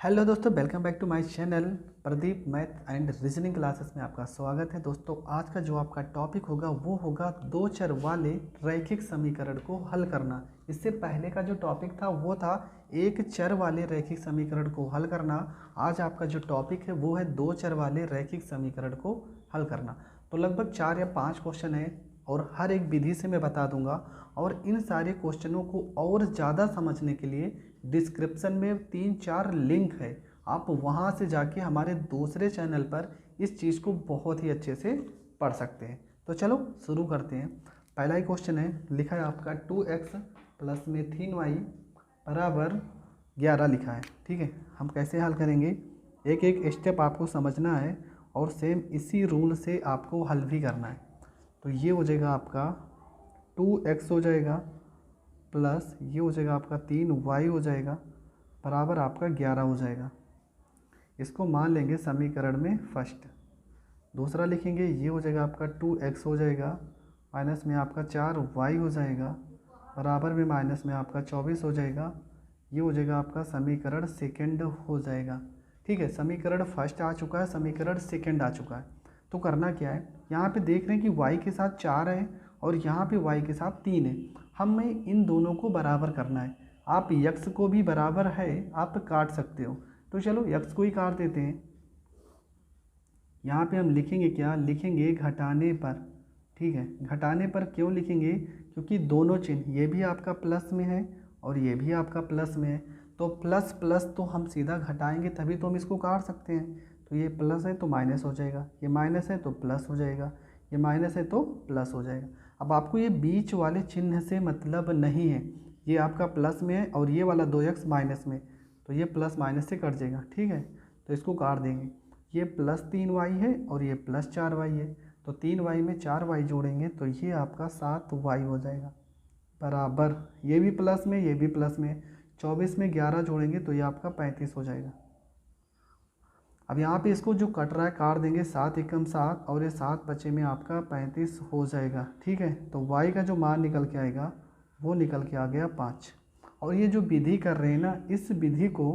Hello दोस्तों, welcome back to my channel Pradeep math and reasoning classes में आपका स्वागत है। दोस्तों, आज का जो आपका टॉपिक होगा वो होगा दो चर वाले रैखिक समीकरण को हल करना। इससे पहले का जो टॉपिक था वो था एक चर वाले रैखिक समीकरण को हल करना। आज आपका जो टॉपिक है वो है दो चर वाले रैखिक समीकरण को हल करना। तो लगभग 4 या 5 क्वेश्चन है और हर एक विधि से मैं बता दूंगा। और इन सारे क्वेश्चनों को और ज़्यादा समझने के लिए डिस्क्रिप्शन में 3-4 लिंक है, आप वहाँ से जाके हमारे दूसरे चैनल पर इस चीज़ को बहुत ही अच्छे से पढ़ सकते हैं। तो चलो शुरू करते हैं। पहला ही क्वेश्चन है, लिखा है आपका 2x प्लस में 3y बराबर 11 लिखा है। ठीक है, हम कैसे हल करेंगे, एक एक स्टेप आपको समझना है और सेम इसी रूल से आपको हल भी करना है। तो ये हो जाएगा आपका 2x हो जाएगा प्लस ये हो जाएगा आपका 3y हो जाएगा बराबर आपका 11 हो जाएगा। इसको मान लेंगे समीकरण में फर्स्ट। दूसरा लिखेंगे, ये हो जाएगा आपका 2x हो जाएगा माइनस में आपका 4y हो जाएगा बराबर में माइनस में आपका 24 हो जाएगा। ये हो जाएगा आपका समीकरण सेकंड हो जाएगा। ठीक है, समीकरण फर्स्ट आ चुका है, समीकरण सेकंड आ चुका है। तो करना क्या है, यहाँ पे देख रहे हैं कि y के साथ 4 है और यहाँ पे y के साथ 3 है। हमें इन दोनों को बराबर करना है। आप x को भी बराबर है आप काट सकते हो, तो चलो x को ही काट देते हैं। यहाँ पे हम लिखेंगे क्या, लिखेंगे घटाने पर। ठीक है, घटाने पर क्यों लिखेंगे, क्योंकि दोनों चिन्ह, ये भी आपका प्लस में है और ये भी आपका प्लस में है। तो प्लस प्लस तो हम सीधा घटाएंगे तभी तो हम इसको काट सकते हैं। तो ये प्लस है तो माइनस हो जाएगा, ये माइनस है तो प्लस हो जाएगा, ये माइनस है तो प्लस हो जाएगा। अब आपको ये बीच वाले चिन्ह से मतलब नहीं है, ये आपका प्लस में है और ये वाला 2x माइनस में, तो ये प्लस माइनस से कट जाएगा। ठीक है, तो इसको काट देंगे। ये प्लस 3y है और ये प्लस 4y है, तो 3y में 4y जोड़ेंगे तो ये आपका 7y हो जाएगा बराबर, ये भी प्लस में ये भी प्लस में, 24 में 11 जोड़ेंगे तो ये आपका 35 हो जाएगा। अब यहाँ पे इसको जो कट रहा है काट देंगे, 7 एकम 7 और ये 7 बचे में आपका 35 हो जाएगा। ठीक है, तो y का जो मान निकल के आएगा वो निकल के आ गया 5। और ये जो विधि कर रहे हैं ना, इस विधि को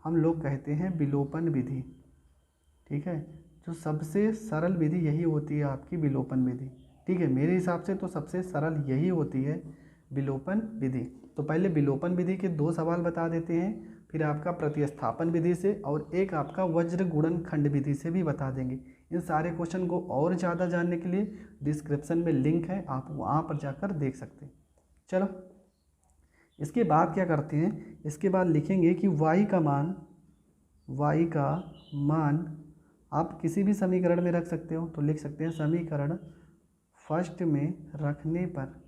हम लोग कहते हैं विलोपन विधि। ठीक है, जो सबसे सरल विधि यही होती है आपकी विलोपन विधि। ठीक है, मेरे हिसाब से तो सबसे सरल यही होती है विलोपन विधि। तो पहले विलोपन विधि के 2 सवाल बता देते हैं, फिर आपका प्रतिस्थापन विधि से और एक आपका वज्र गुणन खंड विधि से भी बता देंगे। इन सारे क्वेश्चन को और ज़्यादा जानने के लिए डिस्क्रिप्शन में लिंक है, आप वहाँ पर जाकर देख सकते हैं। चलो इसके बाद क्या करते हैं, इसके बाद लिखेंगे कि y का मान आप किसी भी समीकरण में रख सकते हो। तो लिख सकते हैं समीकरण फर्स्ट में रखने पर।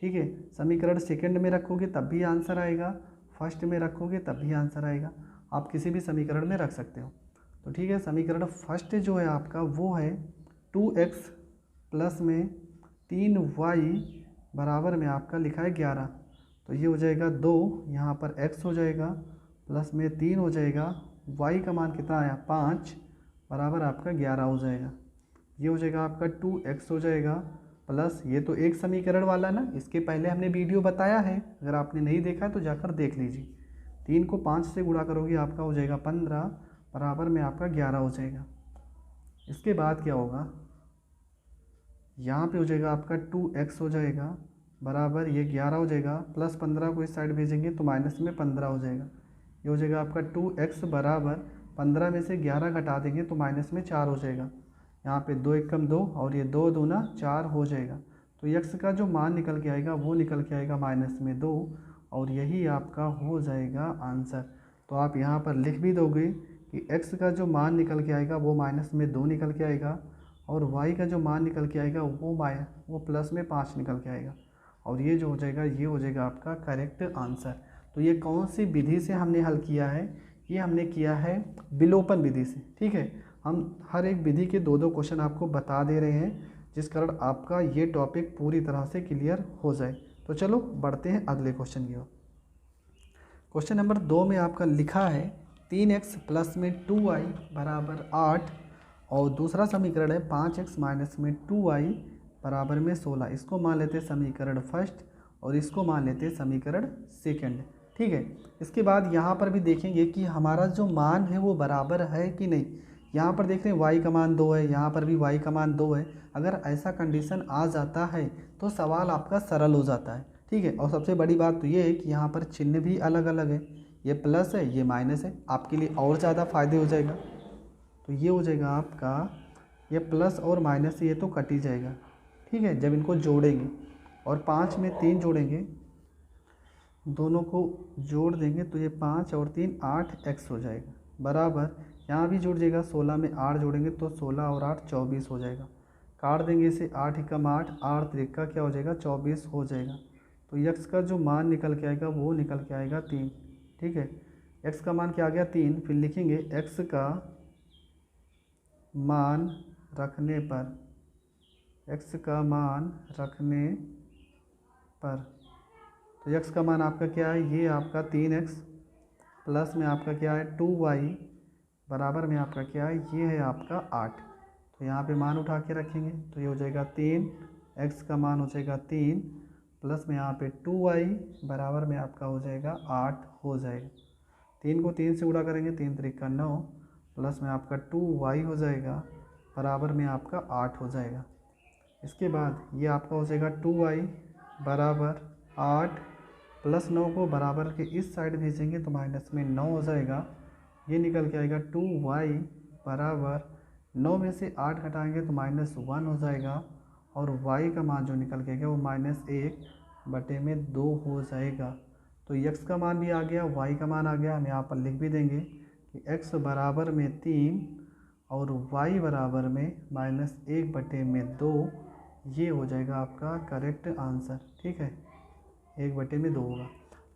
ठीक है, समीकरण सेकंड में रखोगे तब भी आंसर आएगा, फर्स्ट में रखोगे तब भी आंसर आएगा, आप किसी भी समीकरण में रख सकते हो। तो ठीक है, समीकरण फर्स्ट जो है आपका वो है 2x प्लस में 3y बराबर में आपका लिखा है 11। तो ये हो जाएगा 2, यहाँ पर x हो जाएगा प्लस में 3 हो जाएगा, y का मान कितना आया 5 बराबर आपका 11 हो जाएगा। ये हो जाएगा आपका 2x हो जाएगा प्लस, ये तो एक समीकरण वाला ना, इसके पहले हमने वीडियो बताया है, अगर आपने नहीं देखा है तो जाकर देख लीजिए। 3 को 5 से गुणा करोगे आपका हो जाएगा 15 बराबर में आपका 11 हो जाएगा। इसके बाद क्या होगा, यहाँ पे हो जाएगा आपका 2x हो जाएगा बराबर ये 11 हो जाएगा, प्लस 15 को इस साइड भेजेंगे तो माइनस में 15 हो जाएगा। ये हो जाएगा आपका 2x बराबर 15 में से 11 घटा देंगे तो माइनस में 4 हो जाएगा। यहाँ पे 2 एकम 2 और ये 2 दूना 4 हो जाएगा। तो x का जो मान निकल के आएगा वो निकल के आएगा माइनस में 2 और यही आपका हो जाएगा आंसर। तो आप यहाँ पर लिख भी दोगे कि x का जो मान निकल के आएगा वो माइनस में 2 निकल के आएगा और y का जो मान निकल के आएगा वो प्लस में 5 निकल के आएगा, और ये जो हो जाएगा ये हो जाएगा आपका करेक्ट आंसर। तो ये कौन सी विधि से हमने हल किया है, ये हमने किया है विलोपन विधि से। ठीक है, हम हर एक विधि के 2-2 क्वेश्चन आपको बता दे रहे हैं, जिस कारण आपका ये टॉपिक पूरी तरह से क्लियर हो जाए। तो चलो बढ़ते हैं अगले क्वेश्चन की ओर। क्वेश्चन नंबर 2 में आपका लिखा है 3x प्लस में 2y बराबर 8 और दूसरा समीकरण है 5x माइनस में 2y बराबर में 16। इसको मान लेते हैं समीकरण फर्स्ट और इसको मान लेते हैं समीकरण सेकंड। ठीक है। इसके बाद यहाँ पर भी देखेंगे कि हमारा जो मान है वो बराबर है कि नहीं। यहाँ पर देख रहे हैं y का मान 2 है, यहाँ पर भी y का मान 2 है। अगर ऐसा कंडीशन आ जाता है तो सवाल आपका सरल हो जाता है। ठीक है। और सबसे बड़ी बात तो ये है कि यहाँ पर चिन्ह भी अलग अलग है, ये प्लस है ये माइनस है, आपके लिए और ज़्यादा फायदे हो जाएगा। तो ये हो जाएगा आपका, ये प्लस और माइनस ये तो कट ही जाएगा। ठीक है। जब इनको जोड़ेंगे और 5 में 3 जोड़ेंगे, दोनों को जोड़ देंगे तो ये 5 और 3 8x हो जाएगा, बराबर यहाँ भी जुड़ जाएगा। 16 में 8 जोड़ेंगे तो 16 और 8 24 हो जाएगा। काट देंगे इसे, 8 एकम 8, 8 त्रिका क्या हो जाएगा 24 हो जाएगा। तो x का जो मान निकल के आएगा वो निकल के आएगा 3। ठीक है। x का मान क्या आ गया 3। फिर लिखेंगे x का मान रखने पर, x का मान रखने पर, तो x का मान आपका क्या है, ये आपका 3x प्लस में आपका क्या है 2y बराबर में आपका क्या है, ये है आपका 8। तो यहाँ पे मान उठा के रखेंगे तो ये हो जाएगा 3, x का मान हो जाएगा 3 प्लस में यहाँ पे 2y बराबर में आपका हो जाएगा 8 हो जाएगा। 3 को 3 से गुणा करेंगे, 3 त्रिका 9 प्लस में आपका 2y हो जाएगा बराबर में आपका 8 हो जाएगा। इसके बाद ये आपका हो जाएगा 2y बराबर 8 प्लस 9 को बराबर के इस साइड भेजेंगे तो माइनस में 9 हो जाएगा। ये निकल के आएगा 2y बराबर 9 में से 8 घटाएंगे तो -1 हो जाएगा। और y का मान जो निकल के आएगा वो -1/2 हो जाएगा। तो x का मान भी आ गया, y का मान आ गया। हम यहाँ पर लिख भी देंगे कि x बराबर में 3 और y बराबर में -1/2, ये हो जाएगा आपका करेक्ट आंसर। ठीक है, 1/2 होगा।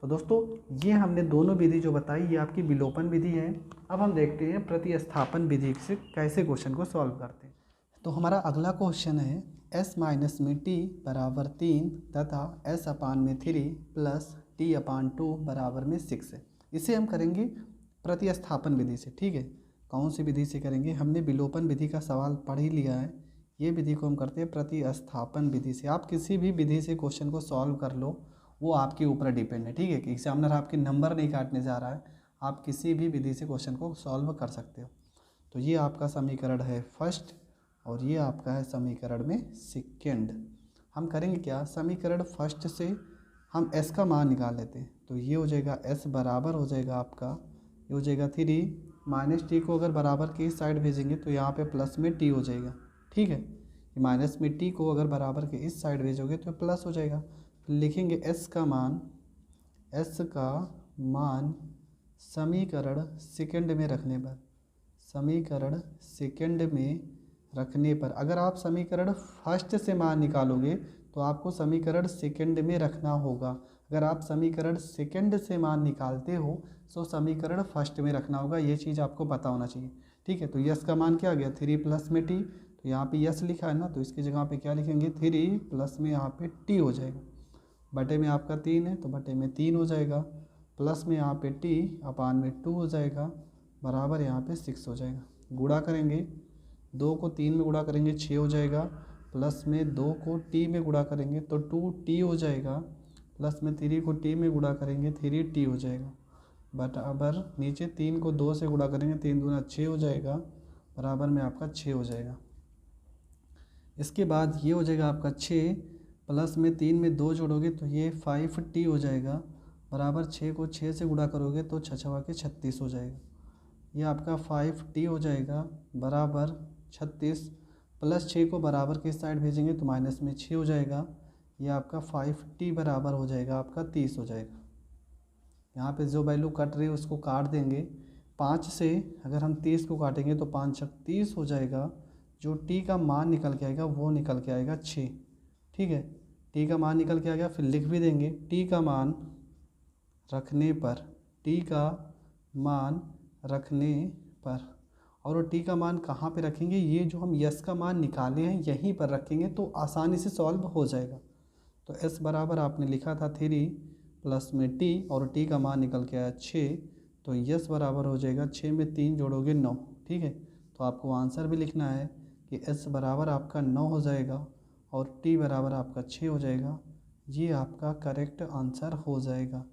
तो दोस्तों ये हमने दोनों विधि जो बताई ये आपकी विलोपन विधि है। अब हम देखते हैं प्रतिस्थापन विधि से कैसे क्वेश्चन को सॉल्व करते हैं। तो हमारा अगला क्वेश्चन है s माइनस में t बराबर 3 तथा s अपान में 3 प्लस t अपान 2 बराबर में 6 है। इसे हम करेंगे प्रतिस्थापन विधि से। ठीक है, कौन सी विधि से करेंगे, हमने विलोपन विधि का सवाल पढ़ ही लिया है। ये विधि को हम करते हैं प्रतिस्थापन विधि से। आप किसी भी विधि से क्वेश्चन को सॉल्व कर लो, वो आपके ऊपर डिपेंड है। ठीक है, कि एग्जामिनर आपके नंबर नहीं काटने जा रहा है, आप किसी भी विधि से क्वेश्चन को सॉल्व कर सकते हो। तो ये आपका समीकरण है फर्स्ट और ये आपका है समीकरण में सेकेंड। हम करेंगे क्या, समीकरण फर्स्ट से हम s का मान निकाल लेते हैं। तो ये हो जाएगा s बराबर हो जाएगा आपका, ये हो जाएगा 3 माइनस टी को अगर बराबर की इस साइड भेजेंगे तो यहाँ पे प्लस में t हो जाएगा। ठीक है, माइनस में t को अगर बराबर के इस साइड भेजोगे तो प्लस हो जाएगा। फिर लिखेंगे s का मान समीकरण सेकंड में रखने पर, समीकरण सेकंड में रखने पर, अगर आप समीकरण फर्स्ट से मान निकालोगे तो आपको समीकरण सेकंड में रखना होगा। अगर आप समीकरण सेकंड से मान निकालते हो तो समीकरण फर्स्ट में रखना होगा, ये चीज़ आपको पता होना चाहिए। ठीक है, तो यस का मान क्या आ गया 3 प्लस में टी, तो यहाँ पे यस लिखा है ना, तो इसकी जगह पे क्या लिखेंगे 3 प्लस में यहाँ पे टी हो जाएगा। बटे में आपका 3 है तो बटे में 3 हो जाएगा, प्लस में यहाँ पे टी अपान में 2 हो जाएगा, बराबर यहाँ पे 6 हो जाएगा। गुणा करेंगे, 2 को 3 में गुणा करेंगे 6 हो जाएगा, प्लस में 2 को t में गुणा करेंगे तो 2t हो जाएगा, प्लस में 3 को t में गुणा करेंगे 3t हो जाएगा, बराबर नीचे 3 को 2 से गुणा करेंगे 3 दूना 6 हो जाएगा, बराबर में आपका 6 हो जाएगा। इसके बाद ये हो जाएगा आपका 6 प्लस में 3 में 2 जोड़ोगे तो ये 5t हो जाएगा, बराबर 6 को 6 से गुणा करोगे तो 6 छवा के 36 हो जाएगा। ये आपका 5t हो जाएगा बराबर 36, प्लस 6 को बराबर के साइड भेजेंगे तो माइनस में 6 हो जाएगा। ये आपका 5t बराबर हो जाएगा आपका 30 हो जाएगा। यहाँ पे जो वैल्यू कट रही है उसको काट देंगे, 5 से अगर हम 30 को काटेंगे तो 5 छक 30 हो जाएगा। जो t का मान निकल के आएगा वो निकल के आएगा 6। ठीक है, t का मान निकल के आ गया। फिर लिख भी देंगे t का मान रखने पर, t का मान रखने पर, और वो t का मान कहाँ पे रखेंगे, ये जो हम यस का मान निकाले हैं यहीं पर रखेंगे तो आसानी से सॉल्व हो जाएगा। तो s बराबर आपने लिखा था 3 प्लस में t और t का मान निकल के आया 6, तो यस बराबर हो जाएगा 6 में 3 जोड़ोगे 9। ठीक है, तो आपको आंसर भी लिखना है कि s बराबर आपका 9 हो जाएगा और t बराबर आपका 6 हो जाएगा। ये आपका करेक्ट आंसर हो जाएगा।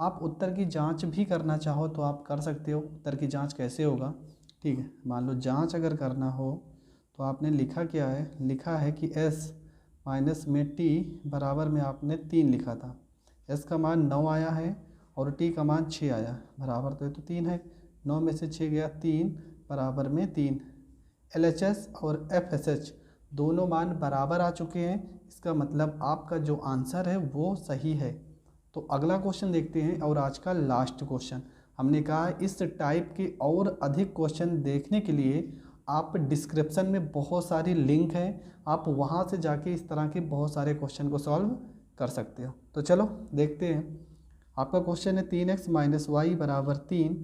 आप उत्तर की जांच भी करना चाहो तो आप कर सकते हो। उत्तर की जांच कैसे होगा, ठीक है। मान लो जांच अगर करना हो तो आपने लिखा क्या है, लिखा है कि s माइनस में t बराबर में आपने 3 लिखा था। s का मान 9 आया है और t का मान 6 आया, बराबर तो 3 है। 9 में से 6 गया 3, बराबर में 3। LHS और FSH दोनों मान बराबर आ चुके हैं, इसका मतलब आपका जो आंसर है वो सही है। तो अगला क्वेश्चन देखते हैं और आज का लास्ट क्वेश्चन। हमने कहा इस टाइप के और अधिक क्वेश्चन देखने के लिए आप डिस्क्रिप्शन में बहुत सारी लिंक हैं, आप वहां से जाके इस तरह के बहुत सारे क्वेश्चन को सॉल्व कर सकते हो। तो चलो देखते हैं। आपका क्वेश्चन है 3x माइनस वाई बराबर 3।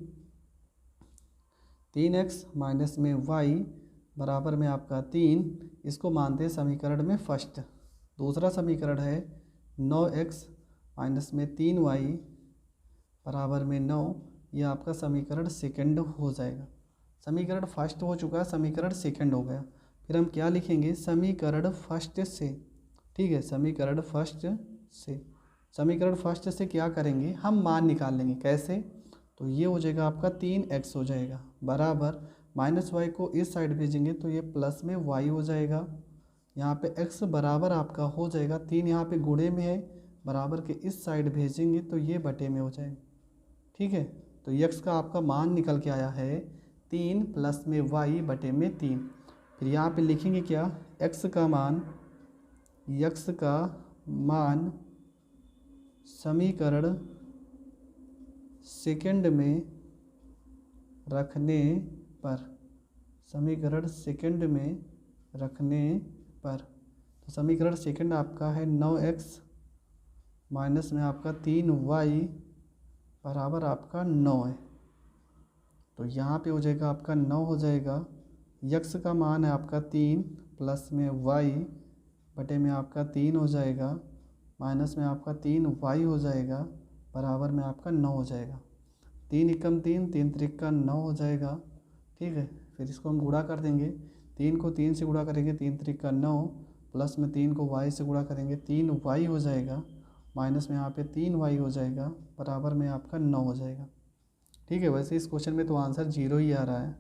3x माइनस में y बराबर में आपका 3, इसको मानते हैं समीकरण में फर्स्ट। दूसरा समीकरण है 9x माइनस में 3y बराबर में 9, ये आपका समीकरण सेकंड हो जाएगा। समीकरण फर्स्ट हो चुका, समीकरण सेकंड हो गया। फिर हम क्या लिखेंगे, समीकरण फर्स्ट से, ठीक है। समीकरण फर्स्ट से, समीकरण फर्स्ट से क्या करेंगे, हम मान निकाल लेंगे। कैसे, तो ये हो जाएगा आपका 3x हो जाएगा बराबर माइनस वाई को इस साइड भेजेंगे तो ये प्लस में y हो जाएगा। यहाँ पे x बराबर आपका हो जाएगा 3, यहाँ पे गुणे में है, बराबर के इस साइड भेजेंगे तो ये बटे में हो जाएगा, ठीक है। तो x का आपका मान निकल के आया है 3 प्लस में y बटे में 3। फिर यहाँ पे लिखेंगे क्या, x का मान समीकरण सेकंड में रखने पर, समीकरण सेकंड में रखने पर, तो समीकरण सेकंड आपका है 9x माइनस में आपका 3y बराबर आपका 9 है। तो यहाँ पे हो जाएगा आपका 9 हो जाएगा। x का मान है आपका 3 प्लस में y बटे में आपका 3 हो जाएगा, माइनस में आपका 3y हो जाएगा, बराबर में आपका 9 हो जाएगा। 3 एकम 3, 3 त्रिका 9 हो जाएगा, ठीक है। फिर इसको हम गुणा कर देंगे, 3 को 3 से गुणा करेंगे 3 त्रिका 9, प्लस में 3 को y से गुणा करेंगे 3y हो जाएगा, माइनस में यहाँ पे 3y हो जाएगा, बराबर में आपका 9 हो जाएगा, ठीक है। वैसे इस क्वेश्चन में तो आंसर 0 ही आ रहा है,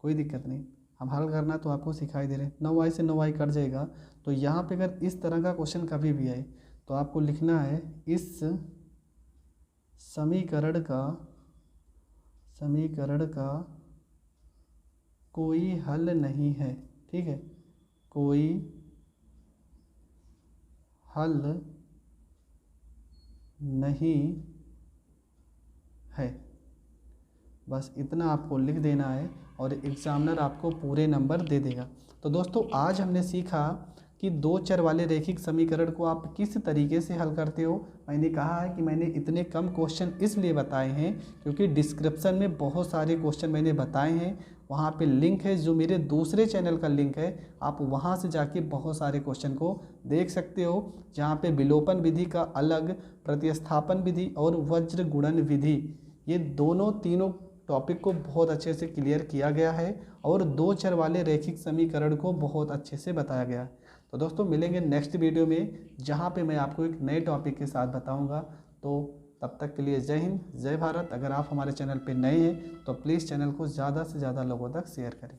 कोई दिक्कत नहीं। हम हल करना तो आपको सिखाई दे रहे हैं। 9y से 9y कट जाएगा। तो यहाँ पे अगर इस तरह का क्वेश्चन कभी भी आए तो आपको लिखना है इस समीकरण का कोई हल नहीं है, ठीक है। कोई हल नहीं है, बस इतना आपको लिख देना है और एग्जामिनर आपको पूरे नंबर दे देगा। तो दोस्तों आज हमने सीखा कि दो चर वाले रैखिक समीकरण को आप किस तरीके से हल करते हो। मैंने कहा है कि मैंने इतने कम क्वेश्चन इसलिए बताए हैं क्योंकि डिस्क्रिप्शन में बहुत सारे क्वेश्चन मैंने बताए हैं, वहाँ पे लिंक है जो मेरे दूसरे चैनल का लिंक है, आप वहाँ से जाके बहुत सारे क्वेश्चन को देख सकते हो, जहाँ पे विलोपन विधि का अलग, प्रतिस्थापन विधि और वज्र गुणन विधि, ये तीनों टॉपिक को बहुत अच्छे से क्लियर किया गया है और दो चर वाले रैखिक समीकरण को बहुत अच्छे से बताया गया है। तो दोस्तों मिलेंगे नेक्स्ट वीडियो में, जहाँ पे मैं आपको एक नए टॉपिक के साथ बताऊंगा। तो तब तक के लिए जय हिंद, जय भारत। अगर आप हमारे चैनल पे नए हैं तो प्लीज़ चैनल को ज़्यादा से ज़्यादा लोगों तक शेयर करें।